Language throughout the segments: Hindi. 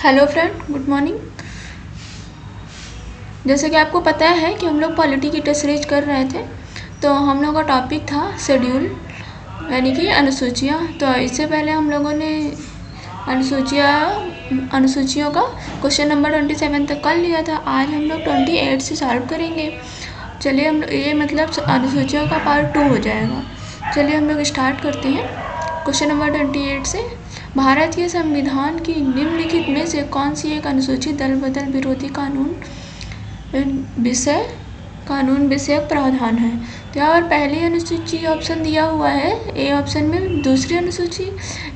Hello friend, good morning. जैसे कि आपको पता है कि हम लोग पॉलिटी की टेस्ट सीरीज कर रहे थे, तो हम लोगों का टॉपिक था शेड्यूल यानी कि अनुसूचियाँ। तो इससे पहले हम लोगों ने अनुसूचियों का क्वेश्चन नंबर 27 तक कर लिया था। आज हम लोग 28 से सॉल्व करेंगे। चलिए, हम ये मतलब अनुसूचियों का पार्ट 2 हो जाएगा। चलिए हम लोग स्टार्ट करते हैं क्वेश्चन नंबर 28 से। भारत के संविधान की निम्नलिखित में से कौन सी एक अनुसूचित दल बदल विरोधी कानून विषयक प्रावधान है? तो यहाँ पर पहली अनुसूची ऑप्शन दिया हुआ है, ए ऑप्शन में दूसरी अनुसूची,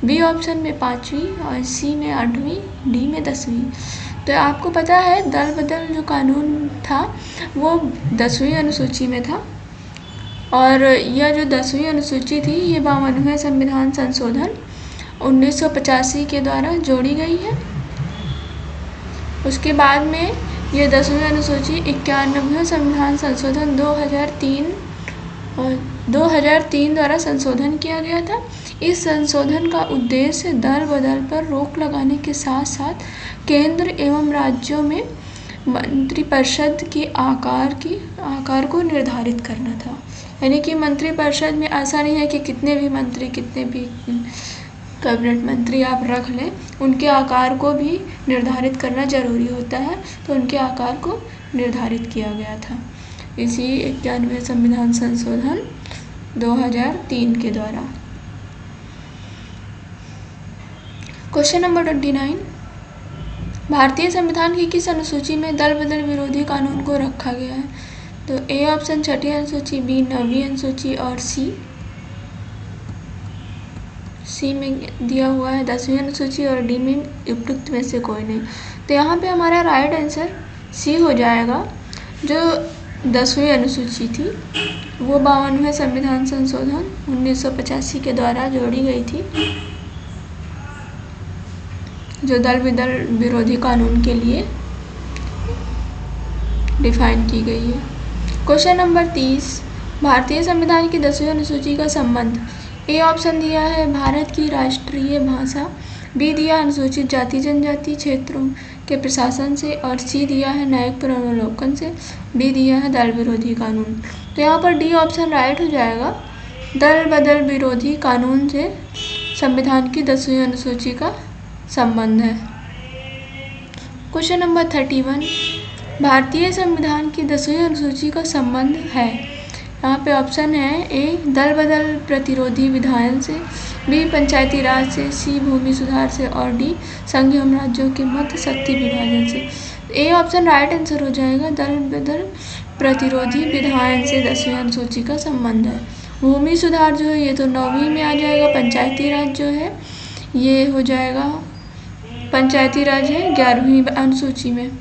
बी ऑप्शन में 5वीं और सी में 8वीं, डी में 10वीं। तो आपको पता है दल बदल जो कानून था वो 10वीं अनुसूची में था, और यह जो 10वीं अनुसूची थी ये 52वें संविधान संशोधन 1985 के द्वारा जोड़ी गई है। उसके बाद में ये 10वीं अनुसूची 91वें संविधान संशोधन 2003 द्वारा संशोधन किया गया था। इस संशोधन का उद्देश्य दल बदल पर रोक लगाने के साथ साथ केंद्र एवं राज्यों में मंत्रिपरिषद के आकार को निर्धारित करना था। यानी कि मंत्रिपरिषद में ऐसा नहीं है कि कितने भी मंत्री, कितने भी कैबिनेट मंत्री आप रख लें, उनके आकार को भी निर्धारित करना जरूरी होता है। तो उनके आकार को निर्धारित किया गया था इसी 91वें संविधान संशोधन 2003 के द्वारा। क्वेश्चन नंबर 29, भारतीय संविधान की किस अनुसूची में दल बदल विरोधी कानून को रखा गया है? तो ए ऑप्शन 6ठी अनुसूची, बी 9वीं अनुसूची और सी में दिया हुआ है 10वीं अनुसूची और डी में उपयुक्त में से कोई नहीं। तो यहाँ पे हमारा राइट आंसर सी हो जाएगा। जो 10वीं अनुसूची थी वो 52वें संविधान संशोधन 1985 के द्वारा जोड़ी गई थी, जो दल बदल विरोधी कानून के लिए डिफाइन की गई है। क्वेश्चन नंबर 30, भारतीय संविधान की 10वीं अनुसूची का संबंध। ए ऑप्शन दिया है भारत की राष्ट्रीय भाषा, बी दिया अनुसूचित जाति जनजाति क्षेत्रों के प्रशासन से, और सी दिया है न्यायिक पुनर्वलोकन से, डी दिया है दल विरोधी कानून। तो यहाँ पर डी ऑप्शन राइट हो जाएगा। दल बदल विरोधी कानून से संविधान की 10वीं अनुसूची का संबंध है। क्वेश्चन नंबर 31, भारतीय संविधान की 10वीं अनुसूची का संबंध है। यहाँ पे ऑप्शन है ए दल बदल प्रतिरोधी विधायन से, बी पंचायती राज से, सी भूमि सुधार से, और डी संघ एवं राज्यों के मध्य शक्ति विभाजन से। ए ऑप्शन राइट आंसर हो जाएगा। दल बदल प्रतिरोधी विधायन से 10वीं अनुसूची का संबंध है। भूमि सुधार जो है ये तो 9वीं में आ जाएगा। पंचायती राज जो है ये हो जाएगा, पंचायती राज है 11वीं अनुसूची में,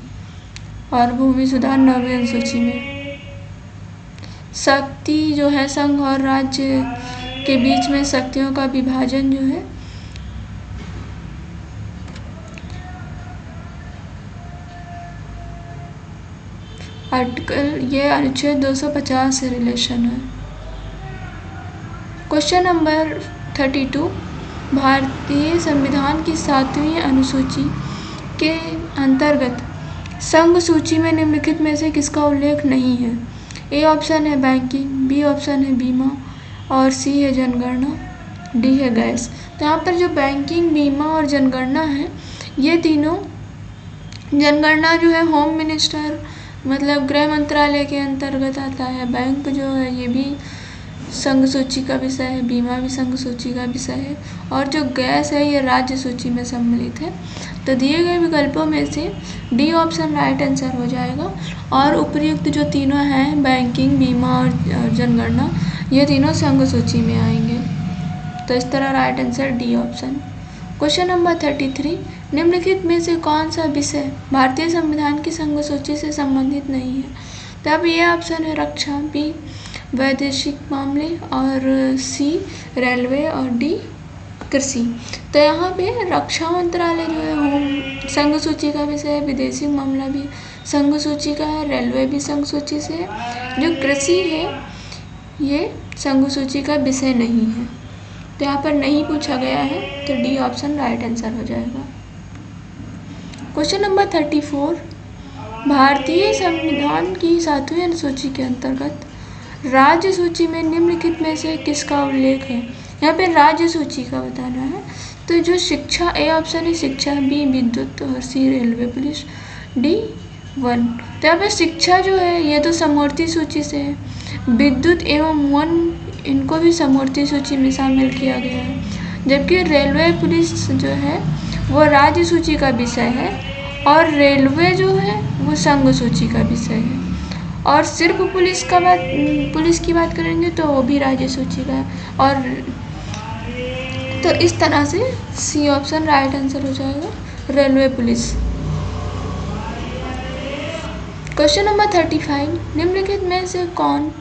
और भूमि सुधार 9वीं अनुसूची में। शक्ति जो है संघ और राज्य के बीच में शक्तियों का विभाजन जो है आर्टिकल ये अनुच्छेद 250 से रिलेशन है। क्वेश्चन नंबर 32, भारतीय संविधान की 7वीं अनुसूची के अंतर्गत संघ सूची में निम्नलिखित में से किसका उल्लेख नहीं है? ए ऑप्शन है बैंकिंग, बी ऑप्शन है बीमा, और सी है जनगणना, डी है गैस। तो यहाँ पर जो बैंकिंग, बीमा और जनगणना है ये तीनों, जनगणना जो है होम मिनिस्टर मतलब गृह मंत्रालय के अंतर्गत आता है, बैंक जो है ये भी संघ सूची का विषय है, बीमा भी संघ सूची का विषय है, और जो गैस है ये राज्य सूची में सम्मिलित है। तो दिए गए विकल्पों में से डी ऑप्शन राइट आंसर हो जाएगा, और उपयुक्त जो तीनों हैं बैंकिंग, बीमा और जनगणना ये तीनों संघ सूची में आएंगे। तो इस तरह right answer D option. Question number 33, निम्नलिखित में से कौन सा विषय भारतीय संविधान की संघ सूची से संबंधित नहीं है? तो अब ये ऑप्शन है रक्षा, बी वैदेशिक मामले, और सी रेलवे, और डी कृषि। तो यहाँ पे रक्षा मंत्रालय जो है होम संघ सूची का विषय है, विदेशी मामला भी संघ सूची का है, रेलवे भी संघ सूची से है। जो कृषि है ये संघ सूची का विषय नहीं है, तो यहाँ पर नहीं पूछा गया है, तो डी ऑप्शन राइट आंसर हो जाएगा। क्वेश्चन नंबर 34, भारतीय संविधान की 7वीं अनुसूची के अंतर्गत राज्य सूची में निम्नलिखित में से किसका उल्लेख है। यहाँ पे राज्य सूची का बताना है। तो जो शिक्षा, ए ऑप्शन है शिक्षा, बी विद्युत और सी रेलवे पुलिस, डी वन। तो यहाँ पे शिक्षा जो है ये तो समवर्ती सूची से है, विद्युत एवं वन इनको भी समवर्ती सूची में शामिल किया गया है, जबकि रेलवे पुलिस जो है वो राज्य सूची का विषय है और रेलवे जो है वो संघ सूची का विषय है। और सिर्फ पुलिस की बात करेंगे तो वो भी राज्य सूची का है। और तो इस तरह से सी ऑप्शन राइट आंसर हो जाएगा, रेलवे पुलिस। क्वेश्चन नंबर 35, निम्नलिखित में से कौन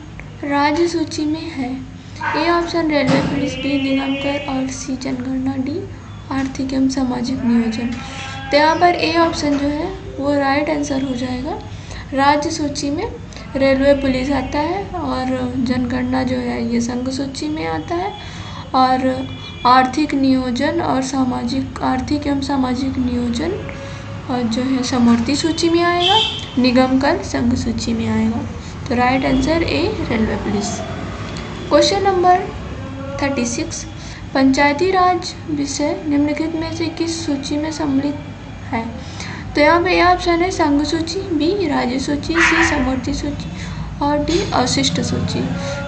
राज्य सूची में है। A option railway police, B निगमकर और सी जनगणना, डी आर्थिक एवं सामाजिक नियोजन। तो यहाँ पर ए ऑप्शन जो है वो राइट आंसर हो जाएगा। राज्य सूची में रेलवे पुलिस आता है और जनगणना जो है ये संघ सूची में आता है, और आर्थिक नियोजन और आर्थिक एवं सामाजिक नियोजन और जो है समवर्ती सूची में आएगा, निगमकर संघ सूची में आएगा। तो right answer A railway police. Question number 36, पंचायती राज विषय निम्नलिखित में से किस सूची में सम्मिलित है। तो यहाँ पे ऑप्शन है संघ सूची, बी राज्य सूची, सी समवर्ती सूची और डी अवशिष्ट सूची।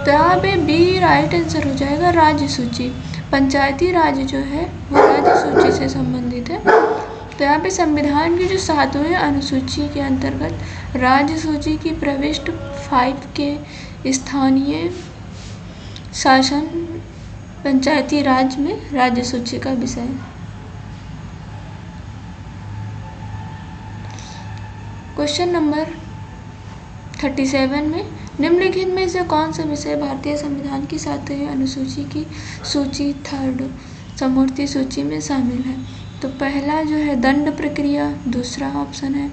तो यहाँ पे बी राइट आंसर हो जाएगा, राज्य सूची। पंचायती राज जो है वो राज्य सूची से संबंधित है। तो यहाँ पे संविधान की जो 7वीं अनुसूची के अंतर्गत राज्य सूची की प्रविष्ट 5 के स्थानीय शासन पंचायती राज में राज्य सूची का विषय है। क्वेश्चन नंबर 37 में निम्नलिखित में से कौन सा विषय भारतीय संविधान की 7वीं अनुसूची की सूची 3rd समवर्ती सूची में शामिल है। तो पहला जो है दंड प्रक्रिया, दूसरा ऑप्शन है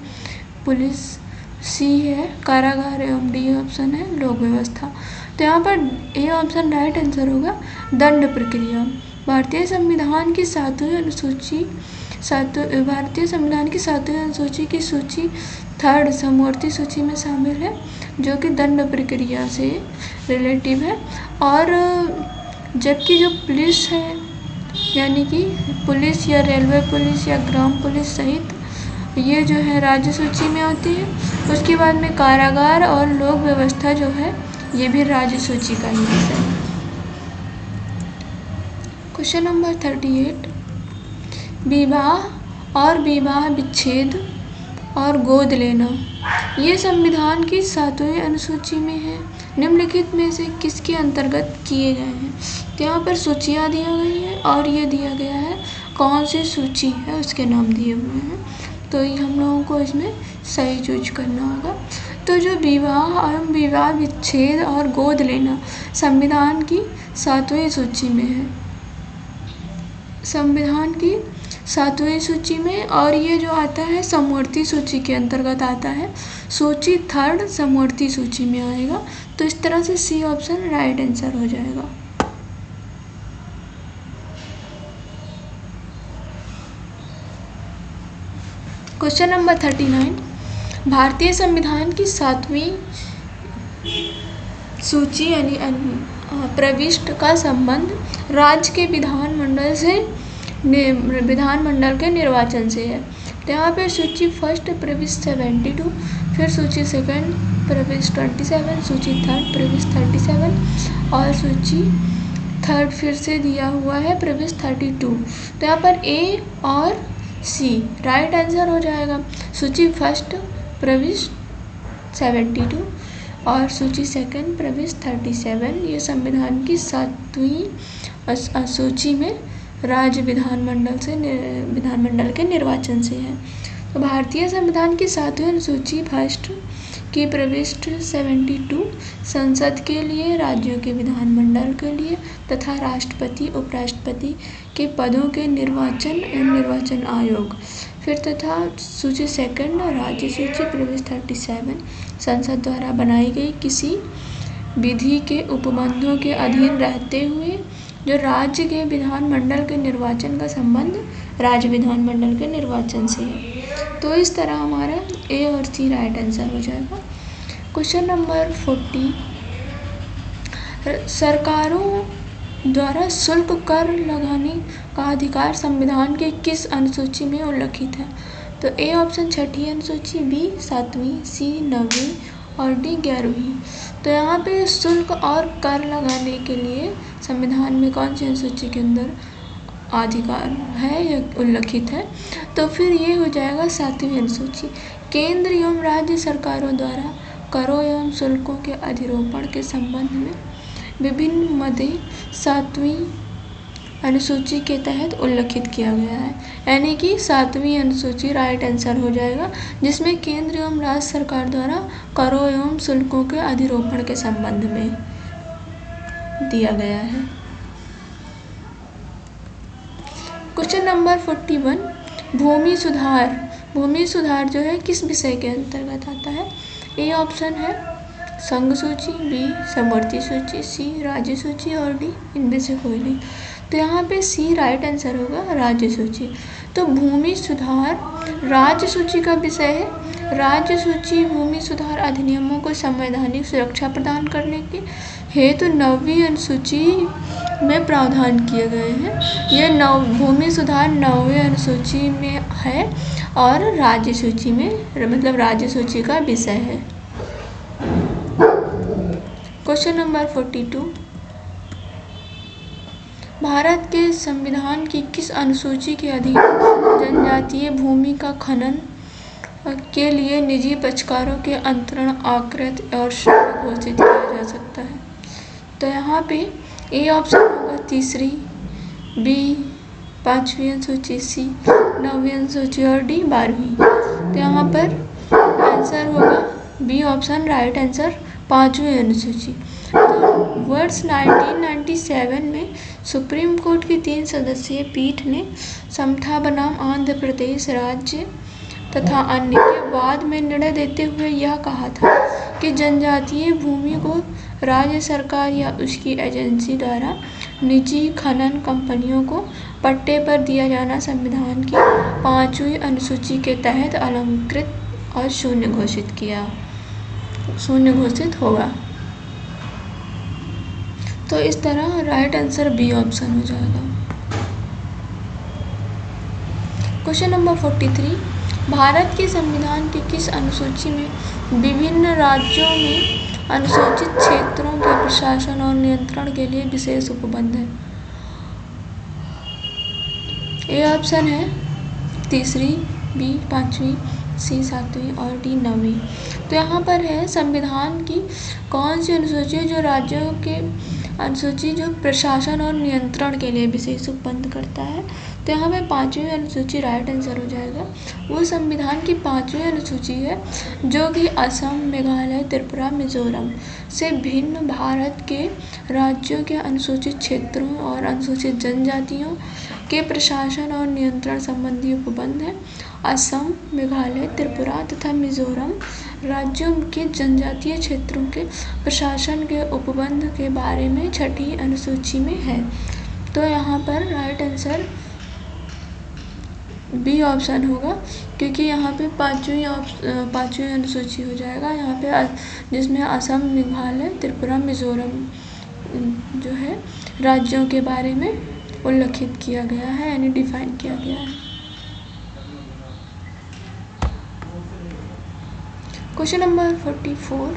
पुलिस, सी है कारागार एवं डी ऑप्शन है लोक व्यवस्था। तो यहाँ पर ए ऑप्शन राइट आंसर होगा, दंड प्रक्रिया। भारतीय संविधान की 7वीं अनुसूची की सूची 3rd समवर्ती सूची में शामिल है, जो कि दंड प्रक्रिया से रिलेटिव है। और जबकि जो पुलिस है यानी कि पुलिस या रेलवे पुलिस या ग्राम पुलिस सहित ये जो है राज्य सूची में आती है। उसके बाद में कारागार और लोक व्यवस्था जो है ये भी राज्य सूची का ही विषय है। क्वेश्चन नंबर 38, विवाह और विवाह विच्छेद और गोद लेना ये संविधान की 7वीं अनुसूची में है। निम्नलिखित में से किसके अंतर्गत किए गए हैं। तो यहाँ पर सूचियाँ दी गई हैं और ये दिया गया है कौन सी सूची है उसके नाम दिए हुए हैं। तो ये हम लोगों को इसमें सही चूज करना होगा। तो जो विवाह एवं विवाह विच्छेद और गोद लेना संविधान की 7वीं सूची में है, संविधान की 7वीं सूची में। और ये जो आता है समवर्ती सूची के अंतर्गत आता है, सूची 3rd समवर्ती सूची में आएगा। तो इस तरह से सी ऑप्शन राइट आंसर हो जाएगा। क्वेश्चन नंबर 39, भारतीय संविधान की 7वीं सूची यानी प्रविष्ट का संबंध राज्य के विधानमंडल के निर्वाचन से है। तो यहाँ पे सूची 1st प्रविष्ट 72, फिर सूची 2nd प्रविष्ट 27, सूची 3rd प्रविष्ट 37 और सूची 3rd फिर से दिया हुआ है प्रविष्ट 32। तो यहाँ पर ए और सी राइट आंसर हो जाएगा। सूची 1st प्रविष्ट 72 और सूची 2nd प्रविष्ट 37 ये संविधान की 7वीं सूची में राज्य विधानमंडल के निर्वाचन से है। तो भारतीय संविधान की 7वीं अनुसूची 1st की प्रविष्ट 72 संसद के लिए, राज्यों के विधानमंडल के लिए तथा राष्ट्रपति उपराष्ट्रपति के पदों के निर्वाचन एवं निर्वाचन आयोग, फिर तथा सूची 2nd राज्य सूची प्रविष्ट 37 संसद द्वारा बनाई गई किसी विधि के उपबंधों के अधीन रहते हुए जो राज्य के विधानमंडल के निर्वाचन का संबंध राज्य विधानमंडल के निर्वाचन से है। तो इस तरह हमारा ए और सी राइट आंसर हो जाएगा। क्वेश्चन नंबर 40, सरकारों द्वारा शुल्क कर लगाने का अधिकार संविधान के किस अनुसूची में उल्लिखित है? तो ए ऑप्शन 6ठी अनुसूची, बी 7वीं, सी 9वीं और डी 11वीं। तो यहाँ पे शुल्क और कर लगाने के लिए संविधान में कौन सी अनुसूची के अंदर अधिकार है या उल्लिखित है? तो फिर ये हो जाएगा 7वीं अनुसूची। केंद्र एवं राज्य सरकारों द्वारा करों एवं शुल्कों के अधिरोपण के संबंध में विभिन्न मदे 7वीं अनुसूची के तहत उल्लिखित किया गया है, यानी कि 7वीं अनुसूची राइट आंसर हो जाएगा, जिसमें केंद्र एवं राज्य सरकार द्वारा करों एवं शुल्कों के अधिरोपण के संबंध में दिया गया है। क्वेश्चन नंबर 41, भूमि सुधार। भूमि सुधार जो है किस विषय के अंतर्गत आता है? ए ऑप्शन है संघ सूची, बी समवर्ती सूची, सी राज्य सूची और डी इनमें से कोई नहीं। तो यहाँ पे सी राइट आंसर होगा, राज्य सूची। तो भूमि सुधार राज्य सूची का विषय है। राज्य सूची भूमि सुधार अधिनियमों को संवैधानिक सुरक्षा प्रदान करने के हेतु 9वीं अनुसूची में प्रावधान किए गए हैं। यह भूमि सुधार 9वीं अनुसूची में है और राज्य सूची में, मतलब राज्य सूची का विषय है। क्वेश्चन नंबर 42, भारत के संविधान की किस अनुसूची के अधीन जनजातीय भूमि का खनन के लिए निजी पक्षकारों के अंतरण आकृत और श्रेणी घोषित किया जा सकता है? तो यहाँ पे ए ऑप्शन होगा 3री, बी 5वीं अनुसूची, सी 9वीं अनुसूची और डी 12वीं। तो यहाँ पर आंसर होगा बी ऑप्शन राइट आंसर, 5वीं अनुसूची। तो वर्ष 1997 में सुप्रीम कोर्ट की 3 सदस्यीय पीठ ने समता बनाम आंध्र प्रदेश राज्य तथा अन्य के बाद में निर्णय देते हुए यह कहा था कि जनजातीय भूमि को राज्य सरकार या उसकी एजेंसी द्वारा निजी खनन कंपनियों को पट्टे पर दिया जाना संविधान की 5वीं अनुसूची के तहत अलंकृत और शून्य घोषित होगा। तो इस तरह राइट आंसर बी ऑप्शन हो जाएगा। क्वेश्चन नंबर 43, भारत के संविधान की किस अनुसूची में विभिन्न राज्यों में अनुसूचित क्षेत्रों के प्रशासन और नियंत्रण के लिए विशेष उपबंध है? ए ऑप्शन है 3री, बी 5वीं, सी 7वीं और डी 9वीं। तो यहाँ पर है संविधान की कौन सी अनुसूची जो राज्यों के अनुसूची जो प्रशासन और नियंत्रण के लिए विशेष उपबंध करता है? तो यहाँ पे 5वीं अनुसूची राइट आंसर हो जाएगा। वो संविधान की 5वीं अनुसूची है जो कि असम, मेघालय, त्रिपुरा, मिजोरम से भिन्न भारत के राज्यों के अनुसूचित क्षेत्रों और अनुसूचित जनजातियों के प्रशासन और नियंत्रण संबंधी उपबंध है। असम, मेघालय, त्रिपुरा तथा मिजोरम राज्यों के जनजातीय क्षेत्रों के प्रशासन के उपबंध के बारे में 6ठी अनुसूची में है। तो यहाँ पर राइट आंसर बी ऑप्शन होगा, क्योंकि यहाँ पे 5वीं अनुसूची हो जाएगा यहाँ पे, जिसमें असम, मेघालय, त्रिपुरा, मिजोरम जो है राज्यों के बारे में उल्लिखित किया गया है, यानी डिफाइन किया गया है। क्वेश्चन नंबर 44,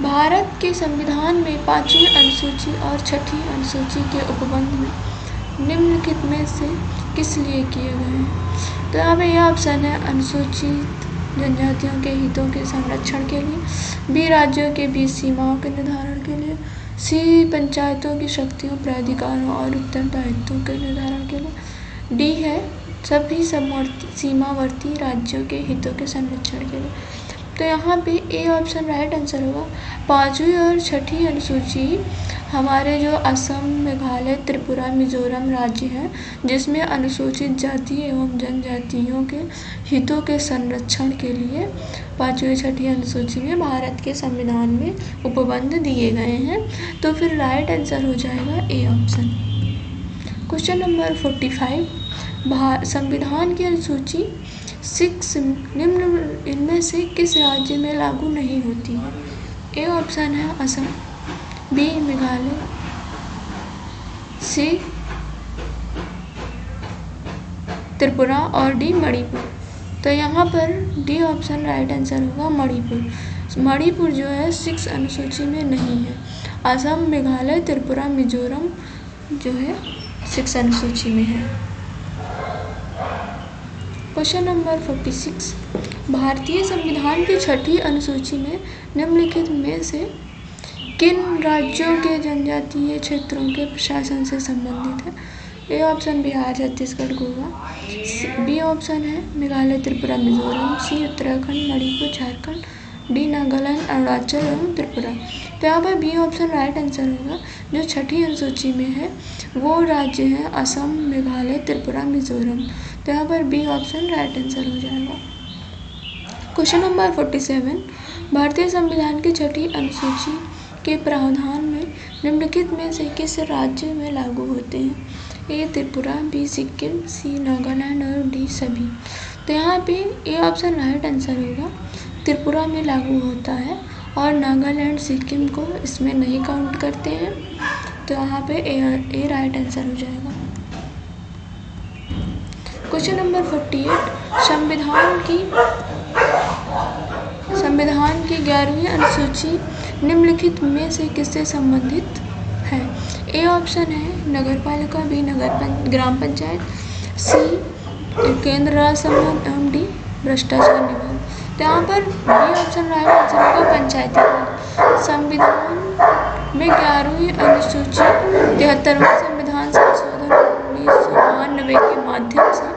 भारत के संविधान में 5वीं अनुसूची और 6ठी अनुसूची के उपबंध में निम्नलिखित में से किस लिए किए गए हैं? तो यहाँ पे यह ऑप्शन है अनुसूचित जनजातियों के हितों के संरक्षण के लिए, बी राज्यों के बीच सीमाओं के निर्धारण के लिए, सी पंचायतों की शक्तियों, प्राधिकारों और उत्तरदायित्वों के निर्धारण के लिए, डी है सभी सीमावर्ती राज्यों के हितों के संरक्षण के लिए। तो यहाँ पे ए ऑप्शन राइट आंसर होगा। 5वीं और 6ठी अनुसूची हमारे जो असम, मेघालय, त्रिपुरा, मिजोरम राज्य हैं, जिसमें अनुसूचित जाति एवं जनजातियों के हितों के संरक्षण के लिए 5वीं 6ठी अनुसूची में भारत के संविधान में उपबंध दिए गए हैं। तो फिर राइट आंसर हो जाएगा ए ऑप्शन। क्वेश्चन नंबर 45, संविधान की अनुसूची 6 निम्न इनमें से किस राज्य में लागू नहीं होती है? ए ऑप्शन है असम, बी मेघालय, सी त्रिपुरा और डी मणिपुर। तो यहाँ पर डी ऑप्शन राइट आंसर होगा मणिपुर। मणिपुर जो है 6 अनुसूची में नहीं है। असम, मेघालय, त्रिपुरा, मिजोरम जो है 6 अनुसूची में है। क्वेश्चन नंबर 46, भारतीय संविधान की 6ठी अनुसूची में निम्नलिखित में से किन राज्यों के जनजातीय क्षेत्रों के प्रशासन से संबंधित है? A option Bihar, Chhattisgarh, Goa, B option है मेघालय, त्रिपुरा, मिजोरम, सी उत्तराखंड, मणिपुर, झारखंड, डी नागालैंड, अरुणाचल एवं त्रिपुरा। तो यहाँ पर बी ऑप्शन राइट आंसर होगा। जो 6ठी अनुसूची में है वो राज्य हैं असम, मेघालय, त्रिपुरा, मिजोरम। तो यहाँ पर बी ऑप्शन राइट आंसर हो जाएगा। क्वेश्चन नंबर 47, भारतीय संविधान की 6ठी अनुसूची के प्रावधान में निम्नलिखित में से किस राज्य में लागू होते हैं? ए त्रिपुरा, बी सिक्किम, सी नागालैंड और डी सभी। तो यहाँ पे ए ऑप्शन राइट आंसर होगा। त्रिपुरा में लागू होता है और नागालैंड, सिक्किम को इसमें नहीं काउंट करते हैं। तो यहाँ पे ए राइट आंसर हो जाएगा। क्वेश्चन नंबर 48, संविधान की 11वीं अनुसूची निम्नलिखित में से किससे संबंधित है? ए ऑप्शन है नगरपालिका, बी ग्राम पंचायत, सी केंद्र राज संबंध एवं डी भ्रष्टाचार निवारण। तो यहाँ पर बी ऑप्शन राइट आंसर होगा पंचायती राज। संविधान में 11वीं अनुसूची 73वां संविधान संशोधन 1992 के माध्यम से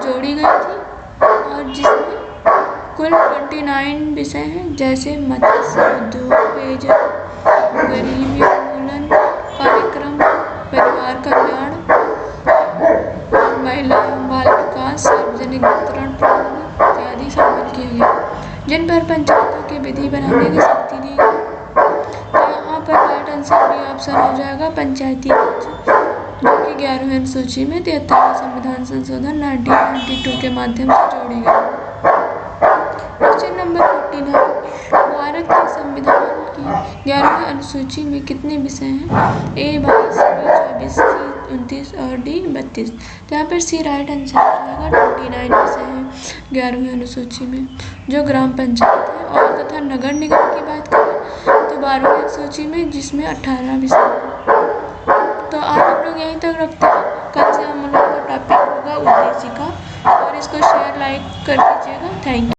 जोड़ी गई थी और जिसमें कुल 29 विषय हैं, जैसे मत्स्य उद्योग, पेयजल, गरीबी उन्मूलन कार्यक्रम, परिवार कल्याण, महिला एवं बाल विकास, सार्वजनिक वितरण प्रणाली इत्यादि शामिल किए गए, जिन पर पंचायतों के विधि बनाने की शक्ति दी गई। तो यहाँ पर राइट आंसर बी ऑप्शन हो जाएगा पंचायती राज, जो कि 11वीं अनुसूची में 73वां संविधान संशोधन 1992 के माध्यम से जोड़ी गई। क्वेश्चन नंबर 49, भारत के संविधान की 11वीं अनुसूची में कितने विषय हैं? ए 22, बी 24, सी 29 और डी 32। तो यहाँ पर सी राइट आंसर हो जाएगा। 29 विषय हैं 11वीं अनुसूची में, जो ग्राम पंचायत है और तथा नगर निगम की बात करें तो 12वीं अनुसूची में, जिसमें 18 विषय हैं। तो आज हम लोग यहीं तक रखते हैं। कल से हम लोग का टॉपिक होगा उद्देशिका, और इसको शेयर लाइक कर दीजिएगा। Thank you.